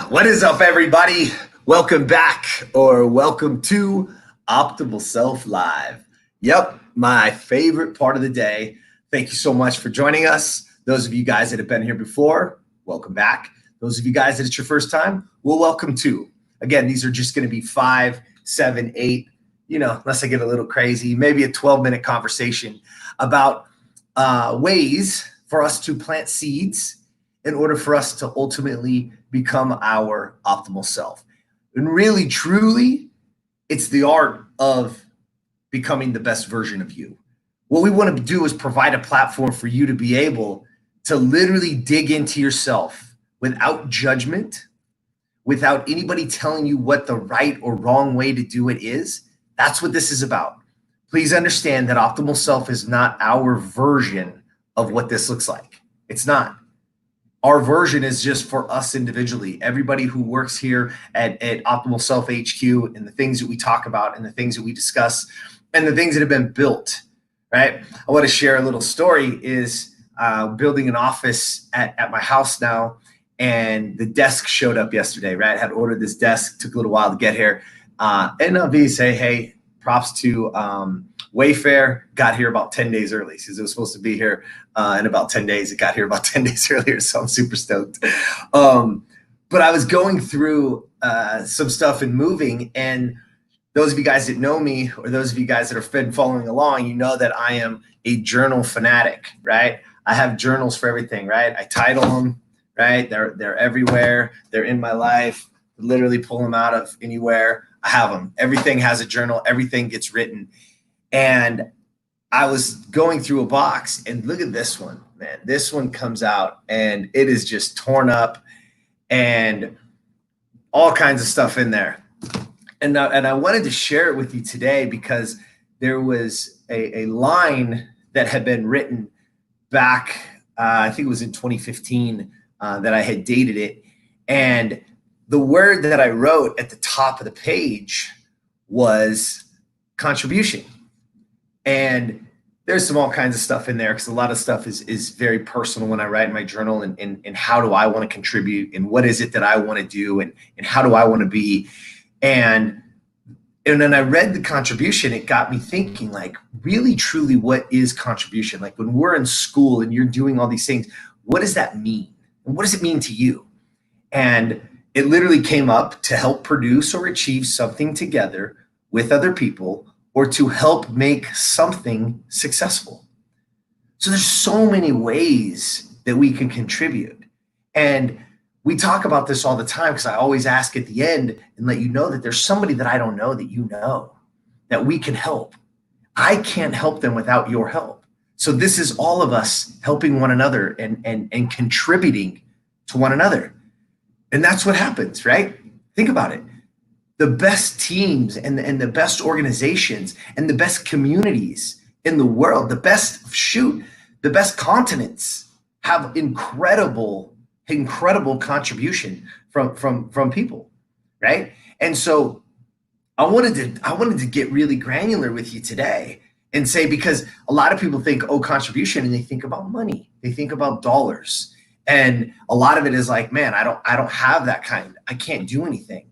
What is up, everybody? Welcome back, or welcome to Optimal Self Live. Yep, my favorite part of the day. Thank you so much for joining us. Those of you guys that have been here before, welcome back. Those of you guys that it's your first time, well, welcome too. Again, these are just going to be 5, 7, 8, unless I get a little crazy, maybe a 12-minute conversation about ways for us to plant seeds in order for us to ultimately become our optimal self. And really, truly, it's the art of becoming the best version of you. What we want to do is provide a platform for you to be able to literally dig into yourself without judgment, without anybody telling you what the right or wrong way to do it is. That's what this is about. Please understand that optimal self is not our version of what this looks like. It's not. Our version is just for us individually. Everybody who works here at Optimal Self HQ, and the things that we talk about and the things that we discuss and the things that have been built, right? I want to share a little story is building an office at my house now, and the desk showed up yesterday, right? I had ordered this desk, took a little while to get here. And I'll say, hey, props to Wayfair, got here about 10 days early because it was supposed to be here in about 10 days. It got here about 10 days earlier, so I'm super stoked. But I was going through some stuff and moving, and those of you guys that know me, or those of you guys that have been following along, you know that I am a journal fanatic, right? I have journals for everything, right? I title them, right? They're everywhere. They're in my life. Literally pull them out of anywhere. I have them. Everything has a journal. Everything gets written. And I was going through a box, and look at this one, man. This one comes out, and it is just torn up and all kinds of stuff in there. And I wanted to share it with you today because there was a line that had been written back, I think it was in 2015, that I had dated it. And the word that I wrote at the top of the page was contribution. And there's all kinds of stuff in there because a lot of stuff is very personal when I write in my journal, and how do I want to contribute, and what is it that I want to do, and how do I want to be. And then I read the contribution. It got me thinking, like, really, truly, what is contribution? Like, when we're in school and you're doing all these things, what does that mean? And what does it mean to you? And it literally came up to help produce or achieve something together with other people, or to help make something successful. So there's so many ways that we can contribute. And we talk about this all the time because I always ask at the end and let you know that there's somebody that I don't know that you know that we can help. I can't help them without your help. So this is all of us helping one another and contributing to one another. And that's what happens, right? Think about it. The best teams and the best organizations and the best communities in the world, the best continents have incredible contribution from people, right? And so I wanted to get really granular with you today and say, because a lot of people think, oh, contribution, and they think about money, they think about dollars, and a lot of it is like, man, I don't have that kind. I can't do anything.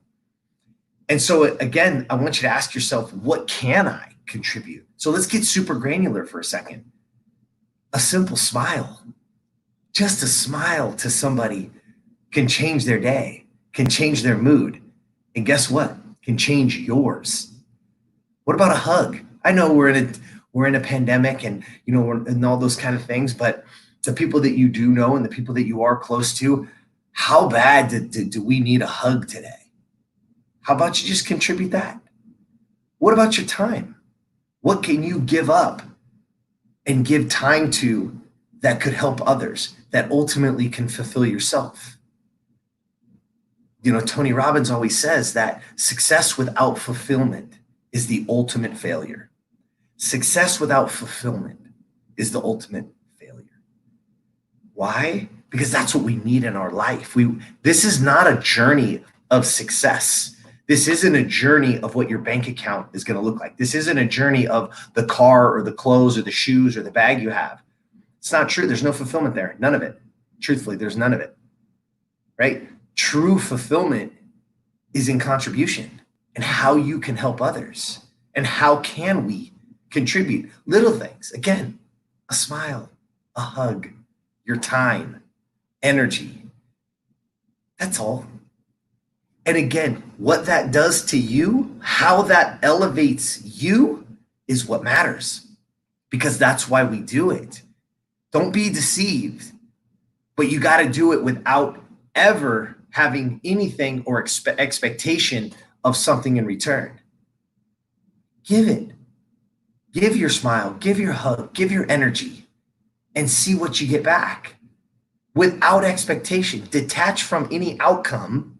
And so again, I want you to ask yourself, what can I contribute? So let's get super granular for a second. A simple smile, just a smile to somebody can change their day, can change their mood. And guess what? Can change yours. What about a hug? I know we're in a pandemic, and and all those kind of things, but the people that you do know and the people that you are close to, how bad do we need a hug today? How about you just contribute that? What about your time? What can you give up and give time to that could help others, that ultimately can fulfill yourself? Tony Robbins always says that success without fulfillment is the ultimate failure. Success without fulfillment is the ultimate failure. Why? Because that's what we need in our life. This is not a journey of success. This isn't a journey of what your bank account is going to look like. This isn't a journey of the car or the clothes or the shoes or the bag you have. It's not true. There's no fulfillment there. None of it. Truthfully, there's none of it. Right? True fulfillment is in contribution and how you can help others and how can we contribute. Little things, again, a smile, a hug, your time, energy. That's all. And again, what that does to you, how that elevates you is what matters, because that's why we do it. Don't be deceived, but you got to do it without ever having anything or expectation of something in return. Give it. Give your smile, give your hug, give your energy, and see what you get back without expectation. Detach from any outcome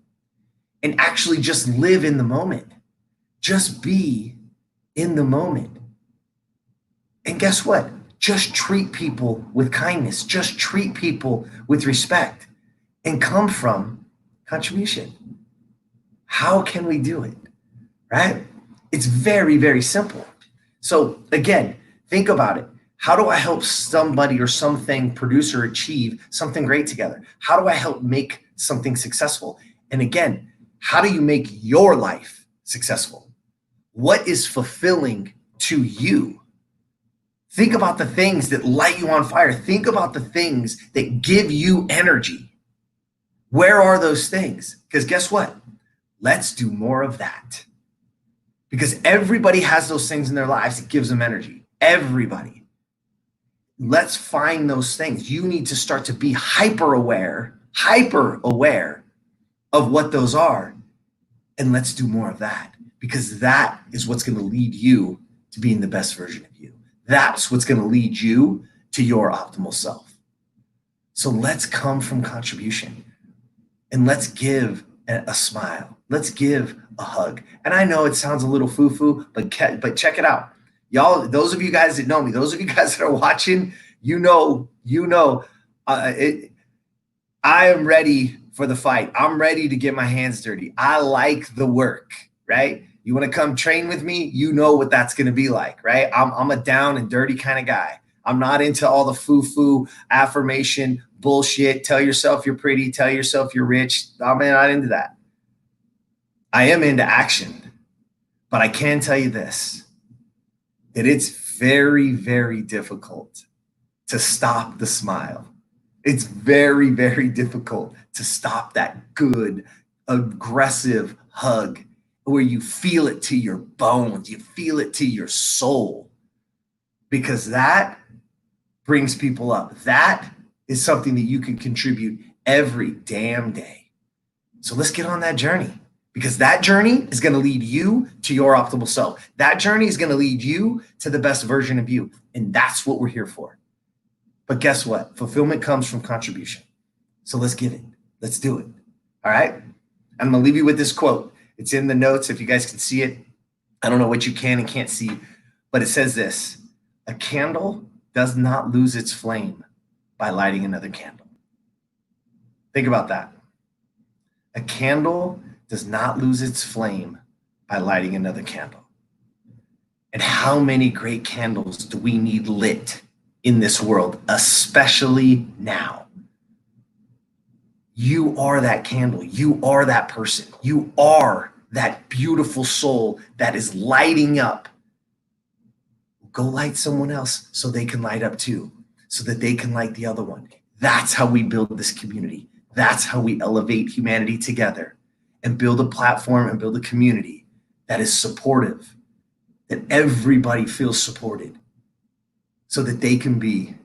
and actually just live in the moment. Just be in the moment. And guess what? Just treat people with kindness. Just treat people with respect and come from contribution. How can we do it? Right? It's very, very simple. So again, think about it. How do I help somebody or something produce or achieve something great together? How do I help make something successful? And again, how do you make your life successful? What is fulfilling to you? Think about the things that light you on fire. Think about the things that give you energy. Where are those things? Because guess what? Let's do more of that. Because everybody has those things in their lives that gives them energy. Everybody. Let's find those things. You need to start to be hyper aware of what those are. And let's do more of that, because that is what's going to lead you to being the best version of you. That's what's going to lead you to your optimal self. So let's come from contribution and let's give a smile. Let's give a hug. And I know it sounds a little foo-foo, but check it out. Y'all, those of you guys that know me, those of you guys that are watching, I am ready for the fight. I'm ready to get my hands dirty. I like the work, right? You want to come train with me? You know what that's going to be like, right? I'm a down and dirty kind of guy. I'm not into all the foo-foo affirmation bullshit. Tell yourself you're pretty. Tell yourself you're rich. I'm not into that. I am into action, but I can tell you this, that it's very, very difficult to stop the smile. It's very, very difficult to stop that good, aggressive hug where you feel it to your bones, you feel it to your soul, because that brings people up. That is something that you can contribute every damn day. So let's get on that journey, because that journey is going to lead you to your optimal self. That journey is going to lead you to the best version of you. And that's what we're here for. But guess what? Fulfillment comes from contribution. So let's give it. Let's do it. All right? I'm going to leave you with this quote. It's in the notes if you guys can see it. I don't know what you can and can't see, but it says this: a candle does not lose its flame by lighting another candle. Think about that. A candle does not lose its flame by lighting another candle. And how many great candles do we need lit in this world, especially now? You are that candle. You are that person. You are that beautiful soul that is lighting up. Go light someone else so they can light up too, so that they can light the other one. That's how we build this community. That's how we elevate humanity together and build a platform and build a community that is supportive, that everybody feels supported, so that they can be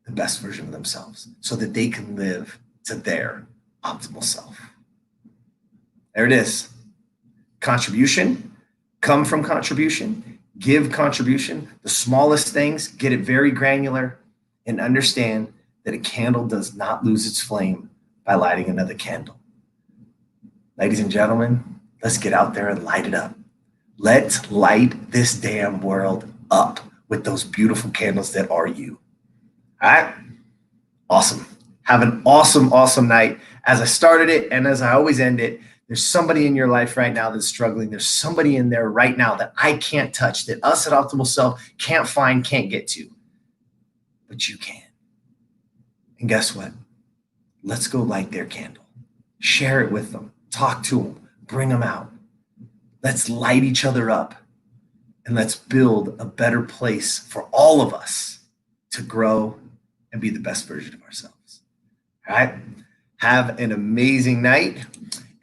the best version of themselves, so that they can live to their optimal self. There it is. Contribution, come from contribution, give contribution. The smallest things, get it very granular, and understand that a candle does not lose its flame by lighting another candle. Ladies and gentlemen, let's get out there and light it up. Let's light this damn world up with those beautiful candles that are you. All right? Awesome. Have an awesome, awesome night. As I started it and as I always end it, there's somebody in your life right now that's struggling. There's somebody in there right now that I can't touch, that us at Optimal Self can't find, can't get to. But you can. And guess what? Let's go light their candle. Share it with them. Talk to them. Bring them out. Let's light each other up. And let's build a better place for all of us to grow and be the best version of ourselves. All right? Have an amazing night.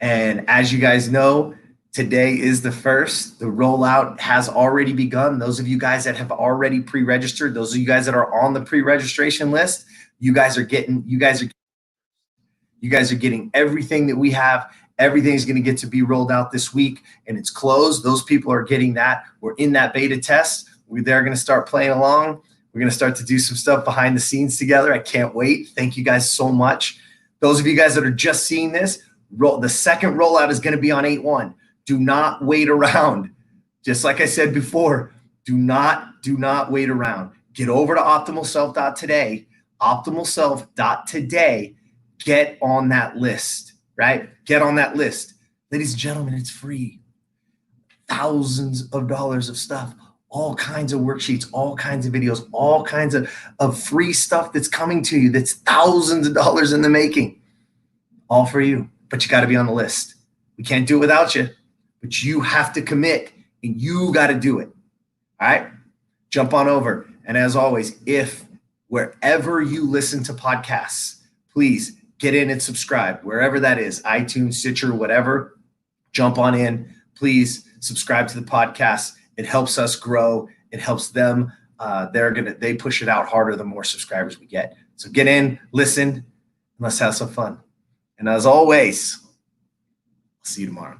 And as you guys know, today is the 1st. The rollout has already begun. Those of you guys that have already pre-registered, those of you guys that are on the pre-registration list, you guys are getting everything that we have. Everything is going to get to be rolled out this week, and it's closed. Those people are getting that. We're in that beta test. They're going to start playing along. We're going to start to do some stuff behind the scenes together. I can't wait. Thank you guys so much. Those of you guys that are just seeing this, the second rollout is going to be on 8/1. Do not wait around. Just like I said before, do not wait around. Get over to optimalself.today, optimalself.today. Get on that list, right? Get on that list. Ladies and gentlemen, it's free. Thousands of dollars of stuff, all kinds of worksheets, all kinds of videos, all kinds of free stuff that's coming to you that's thousands of dollars in the making. All for you, but you got to be on the list. We can't do it without you, but you have to commit and you got to do it. All right? Jump on over. And as always, if wherever you listen to podcasts, please get in and subscribe, wherever that is, iTunes, Stitcher, whatever. Jump on in. Please subscribe to the podcast. It helps us grow. It helps them. They push it out harder the more subscribers we get. So get in, listen, and let's have some fun. And as always, I'll see you tomorrow.